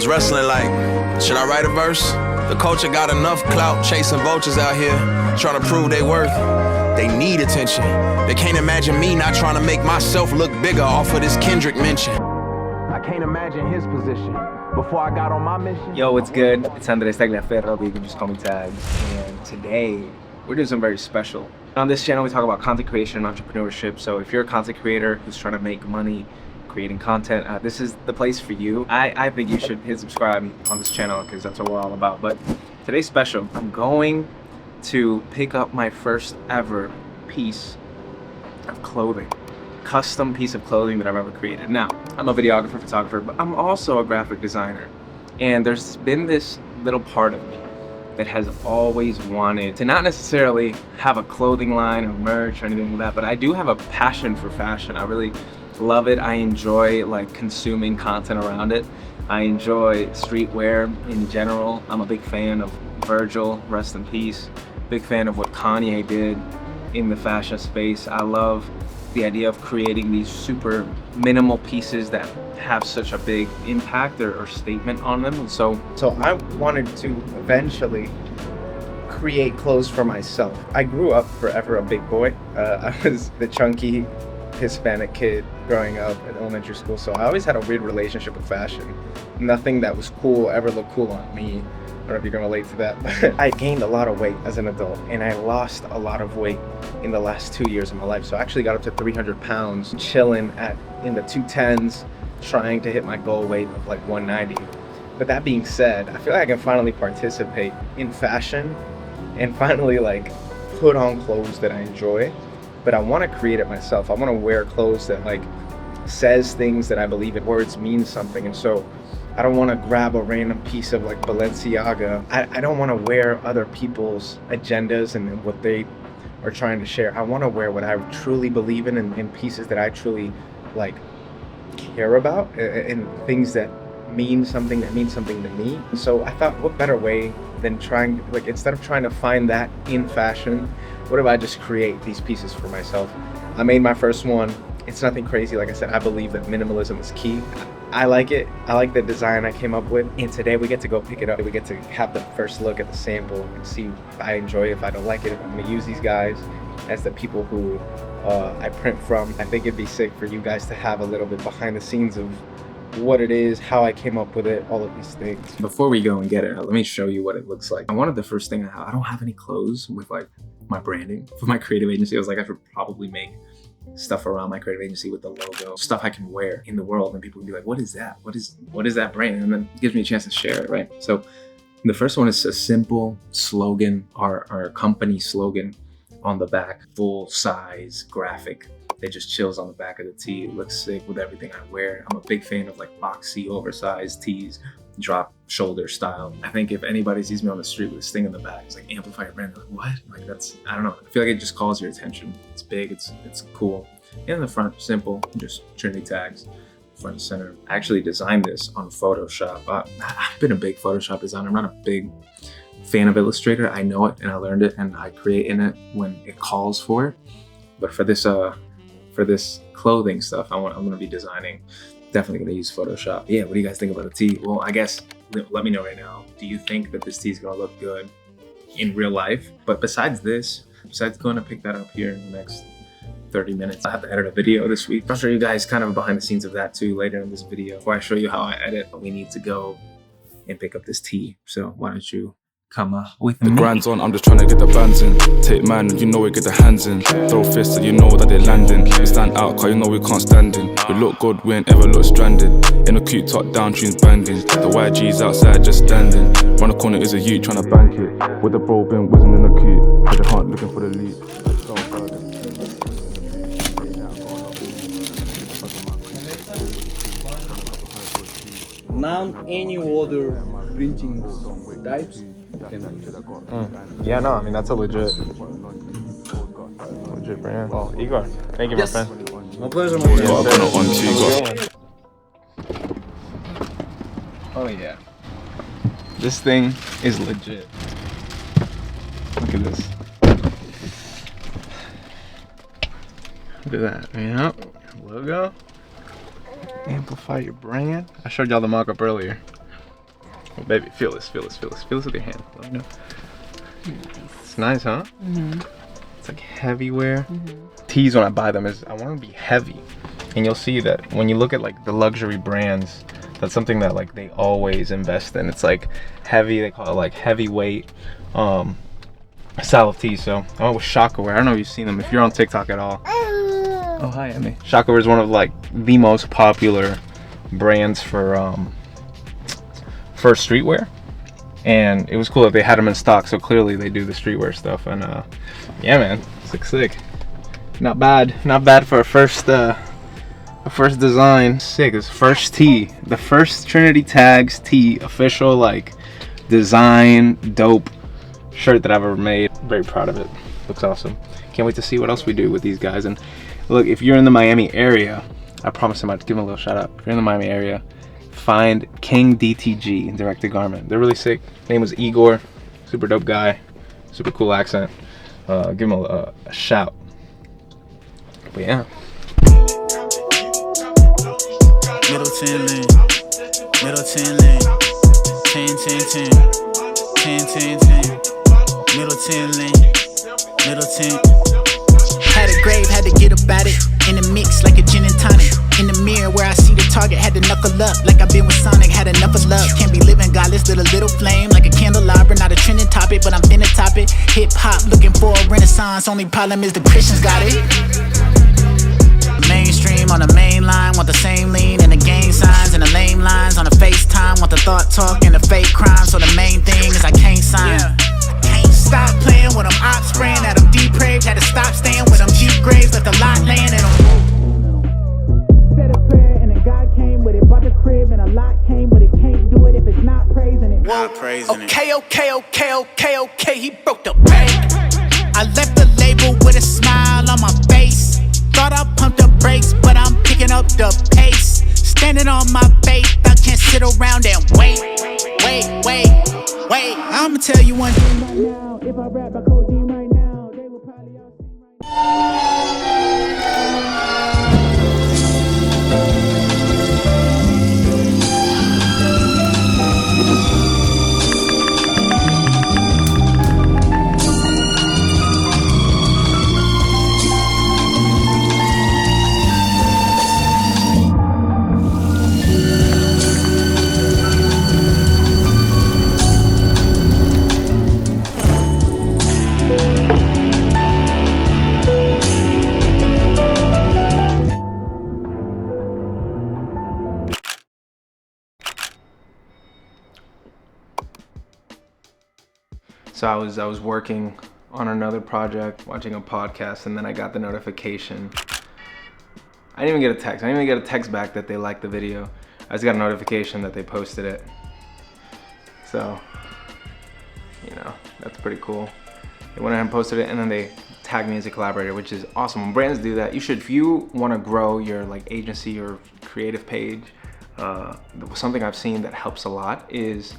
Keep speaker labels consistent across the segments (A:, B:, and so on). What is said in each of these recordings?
A: was wrestling like, should I write a verse? The culture got enough clout chasing vultures out here, trying to prove they worth. They need attention. They can't imagine me not trying to make myself look bigger off of this Kendrick mention. I can't imagine his position before I got on my mission.
B: Yo, what's good? It's Andres Tagliaferro, but you can just call me Tags. And today, we're doing something very special. On this channel, we talk about content creation and entrepreneurship. So if you're a content creator who's trying to make money creating content, this is the place for you. I think you should hit subscribe on this channel because that's what we're all about. But today's special. I'm going to pick up my first ever piece of clothing. Custom piece of clothing that I've ever created. Now, I'm a videographer, photographer, but I'm also a graphic designer. And there's been this little part of me that has always wanted to not necessarily have a clothing line or merch or anything like that, but I do have a passion for fashion. I really love it. I enjoy like consuming content around it. I enjoy streetwear in general. I'm a big fan of Virgil, rest in peace. Big fan of what Kanye did in the fashion space. I love the idea of creating these super minimal pieces that have such a big impact or statement on them. And so I wanted to eventually create clothes for myself. I grew up forever a big boy. I was the chunky Hispanic kid growing up in elementary school, so I always had a weird relationship with fashion. Nothing that was cool ever looked cool on me. I don't know if you can relate to that, but I gained a lot of weight as an adult, and I lost a lot of weight in the last 2 years of my life. So I actually got up to 300 pounds, chilling in the 210s, trying to hit my goal weight of like 190. But that being said, I feel like I can finally participate in fashion and finally like put on clothes that I enjoy. But I want to create it myself. I want to wear clothes that like says things that I believe in. Words mean something, and so I don't want to grab a random piece of like Balenciaga. I don't want to wear other people's agendas and what they are trying to share. I want to wear what I truly believe in and pieces that I truly like care about and things that mean something to me. So I thought, what better way than trying, like instead of trying to find that in fashion, what if I just create these pieces for myself? I made my first one. It's nothing crazy. Like I said, I believe that minimalism is key. I like it. I like the design I came up with. And today we get to go pick it up. We get to have the first look at the sample and see if I enjoy it, if I don't like it, if I'm gonna use these guys as the people who I print from. I think it'd be sick for you guys to have a little bit behind the scenes of what it is, how I came up with it, all of these things. Before we go and get it, let me show you what it looks like. I wanted the first thing I don't have any clothes with like my branding for my creative agency. I was like, I should probably make stuff around my creative agency with the logo, stuff I can wear in the world, and people can be like, what is that? What is that brand? And then it gives me a chance to share it, right? So the first one is a simple slogan, our company slogan on the back, full size graphic. It just chills on the back of the tee. It looks sick with everything I wear. I'm a big fan of like boxy, oversized tees, drop shoulder style. I think if anybody sees me on the street with this thing in the back, it's like amplify your brand. They're like, what? Like that's, I don't know. I feel like it just calls your attention. It's big, it's cool. In the front, simple, just Trinity tags, front and center. I actually designed this on Photoshop. I've been a big Photoshop designer. I'm not a big fan of Illustrator. I know it and I learned it and I create in it when it calls for it. But for this clothing stuff, I'm gonna be designing. Definitely gonna use Photoshop. Yeah, what do you guys think about the tee? Well, I guess let me know right now. Do you think that this tee is gonna look good in real life? But besides going to pick that up here in the next 30 minutes, I have to edit a video this week. I'll show you guys kind of behind the scenes of that too later in this video. Before I show you how I edit, we need to go and pick up this tee. So why don't you come with me?
C: The grind's on, I'm just trying to get the bands in. Take man, you know we get the hands in. Throw fists, so you know that they're landing. We stand out, cause you know we can't stand in. We look good, we ain't ever look stranded. In a cute top down, tunes banging. The YG's outside just standing. Round the corner is a youth trying to bank it. With the bro been whizzing in the cute. With the hunt looking for the lead.
D: None any other printing types
B: Yeah, no, I mean that's a legit brand. Well, Igor, thank you,
D: yes.
B: my friend.
D: My pleasure, my friend.
B: Oh yeah, this thing is legit. Look at this. Look at that. Yeah, logo. Amplify your brand. I showed y'all the mock-up earlier. Oh, baby, feel this with your hand. Let me know. It's nice, huh? It's like heavy wear. Tees when I buy them is I want them to be heavy, and you'll see that when you look at like the luxury brands, that's something that like they always invest in. It's like heavy. They call it like heavyweight style of tees. So I went with Shaka Wear. I don't know if you've seen them. If you're on TikTok at all. Oh hi, Emmy. Shaka Wear is one of like the most popular brands for streetwear. And it was cool that they had them in stock, so clearly they do the streetwear stuff. And yeah, man, it's like sick. Not bad for a first design. Sick. It's first tee, the first Trinity Tags tee, official like design, dope shirt that I've ever made. Very proud of it. Looks awesome. Can't wait to see what else we do with these guys. And look, if you're in the Miami area, I promise I might give them a little shout out. If you're in the Miami area, find King DTG Direct to Garment. They're really sick. Name was Igor. Super dope guy. Super cool accent. Give him a shout. But yeah.
E: Middleton lane, 10, Middleton lane, Middleton. Had a grave, had to get about it. In the mix like a gin and tonic. In the mirror where I see the target, had to knuckle up. Like I've been with Sonic, had enough of love. Can't be living godless, lit a little flame. Like a candelabra, not a trending topic, but I'm finna top it. Hip hop, looking for a renaissance. Only problem is the Christians got it. Mainstream on the main line, want the same lean and the gang signs and the lame lines on the FaceTime. Want the thought talk and the fake crime. So the main thing is I can't sign. Can't stop playing with them ops spraying at them depraved. Had to stop staying with them Jeep graves. Left a lot laying in them. Said a prayer and then God came with it. Bought the crib and a lot came, but it can't do it if it's not praising it. Not praising it. Okay, he broke the bank. I left the label with a smile on my face. Thought I pumped the brakes, but I'm picking up the pace. Standing on my faith, I can't sit around and wait. I'ma tell you one thing right now. If I rap by codeine right now, they will probably all see
B: So I was working on another project, watching a podcast, and then I got the notification. I didn't even get a text. I didn't even get a text back that they liked the video. I just got a notification that they posted it. So, you know, that's pretty cool. They went ahead and posted it, and then they tagged me as a collaborator, which is awesome. When brands do that, you should. If you want to grow your like agency or creative page, something I've seen that helps a lot is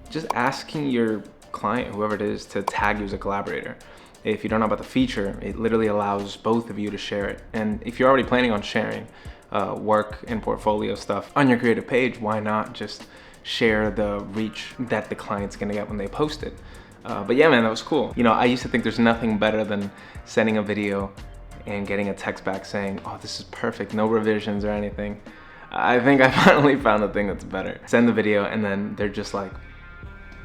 B: just asking your client, whoever it is, to tag you as a collaborator. If you don't know about the feature, it literally allows both of you to share it. And if you're already planning on sharing work and portfolio stuff on your creative page, why not just share the reach that the client's gonna get when they post it? But yeah, man, that was cool. You know, I used to think there's nothing better than sending a video and getting a text back saying, oh, this is perfect, no revisions or anything. I think I finally found the thing that's better. Send the video and then they're just like,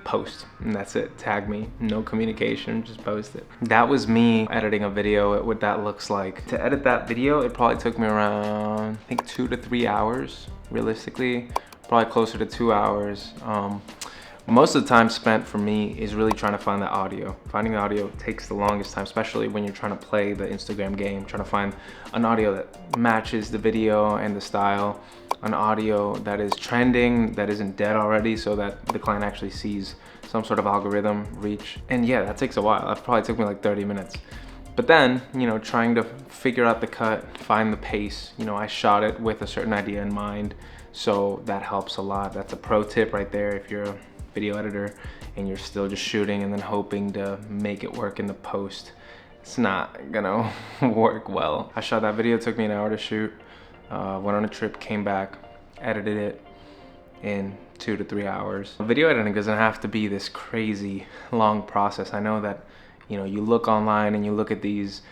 B: post, and that's it. Tag me, no communication, just post it. That was me editing a video, what that looks like. To edit that video, it probably took me around, I think 2 to 3 hours, realistically, probably closer to 2 hours. Most of the time spent for me is really trying to find the audio. Finding the audio takes the longest time, especially when you're trying to play the Instagram game, trying to find an audio that matches the video and the style, an audio that is trending, that isn't dead already, so that the client actually sees some sort of algorithm reach. And yeah, that takes a while. That probably took me like 30 minutes. But then, you know, trying to figure out the cut, find the pace, you know, I shot it with a certain idea in mind, so that helps a lot. That's a pro tip right there if you're a video editor and you're still just shooting and then hoping to make it work in the post. It's not gonna work well. I shot that video, it took me an hour to shoot, went on a trip, came back, edited it, in 2 to 3 hours. Video editing doesn't have to be this crazy long process. I know that, you know, you look online and you look at these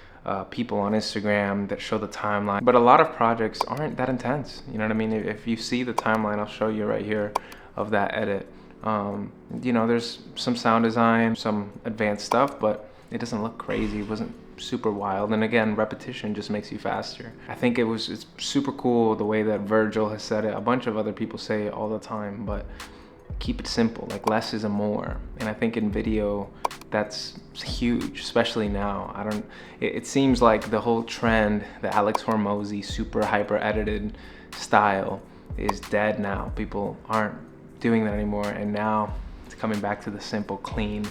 B: people on Instagram that show the timeline, but a lot of projects aren't that intense. You know what I mean? If you see the timeline, I'll show you right here of that edit. You know, there's some sound design, some advanced stuff, but it doesn't look crazy. It wasn't super wild. And again, repetition just makes you faster. I think it's super cool the way that Virgil has said it. A bunch of other people say it all the time, but keep it simple. Like, less is a more. And I think in video, that's huge, especially now. It seems like the whole trend, the Alex Hormozy super hyper edited style, is dead now. People aren't doing that anymore, and now it's coming back to the simple, clean,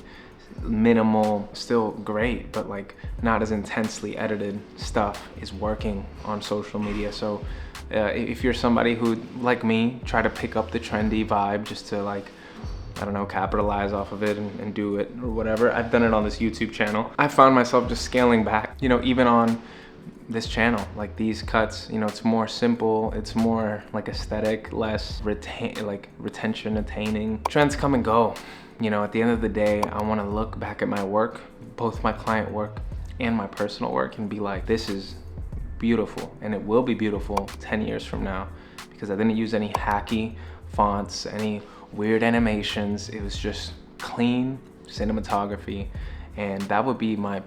B: minimal, still great, but like not as intensely edited stuff is working on social media. So if you're somebody who, like me, try to pick up the trendy vibe just to, like, I don't know, capitalize off of it and do it or whatever. I've done it on this YouTube channel. I found myself just scaling back, you know, even on this channel, like these cuts, you know, it's more simple, it's more like aesthetic, less retention attaining. Trends come and go. You know, at the end of the day, I want to look back at my work, both my client work and my personal work, and be like, this is beautiful, and it will be beautiful 10 years from now, because I didn't use any hacky fonts, any weird animations. It was just clean cinematography. And that would be my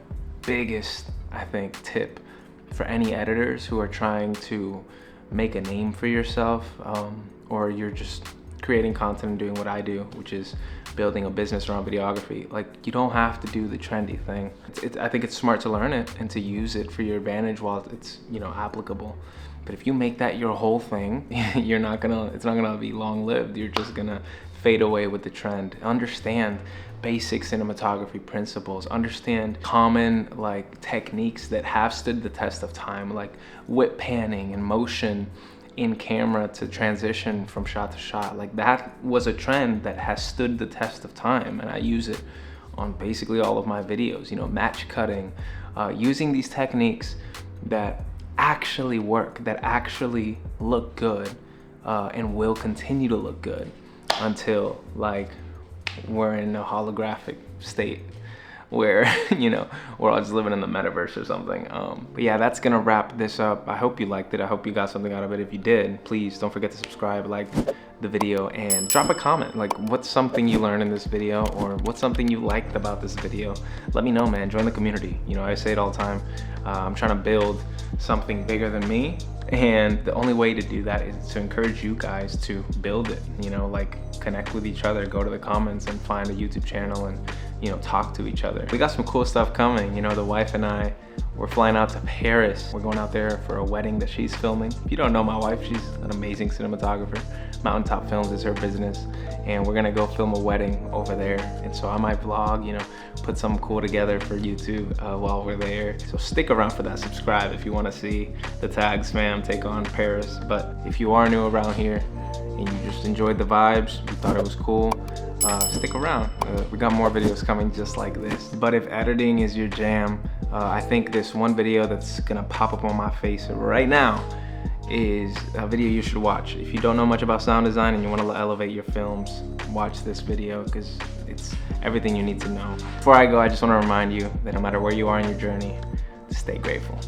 B: biggest, I think, tip for any editors who are trying to make a name for yourself, or you're just creating content and doing what I do, which is building a business around videography. Like, you don't have to do the trendy thing. I think it's smart to learn it and to use it for your advantage while it's, you know, applicable. But if you make that your whole thing, it's not gonna be long lived. You're just gonna fade away with the trend. Understand basic cinematography principles, understand common like techniques that have stood the test of time, like whip panning and motion in camera to transition from shot to shot. Like, that was a trend that has stood the test of time, and I use it on basically all of my videos. You know, match cutting, using these techniques that actually work, that actually look good, and will continue to look good until, like, we're in a holographic state where, you know, we're all just living in the metaverse or something. But yeah, that's gonna wrap this up. I hope you liked it. I hope you got something out of it. If you did, please don't forget to subscribe, like the video, and drop a comment. Like, what's something you learned in this video, or what's something you liked about this video? Let me know, man. Join the community. You know, I say it all the time. I'm trying to build something bigger than me, and the only way to do that is to encourage you guys to build it. You know, like, connect with each other, go to the comments and find a YouTube channel and, you know, talk to each other. We got some cool stuff coming. You know, the wife and I, we're flying out to Paris. We're going out there for a wedding that she's filming. If you don't know my wife, she's an amazing cinematographer. Mountaintop Films is her business, and we're gonna go film a wedding over there. And so I might vlog, you know, put something cool together for YouTube while we're there. So stick around for that. Subscribe if you wanna see the Tags fam take on Paris. But if you are new around here and you just enjoyed the vibes, you thought it was cool, stick around. We got more videos coming just like this. But if editing is your jam, I think this one video that's gonna pop up on my face right now is a video you should watch. If you don't know much about sound design and you want to elevate your films, watch this video, because it's everything you need to know. Before I go, I just want to remind you that no matter where you are in your journey, stay grateful.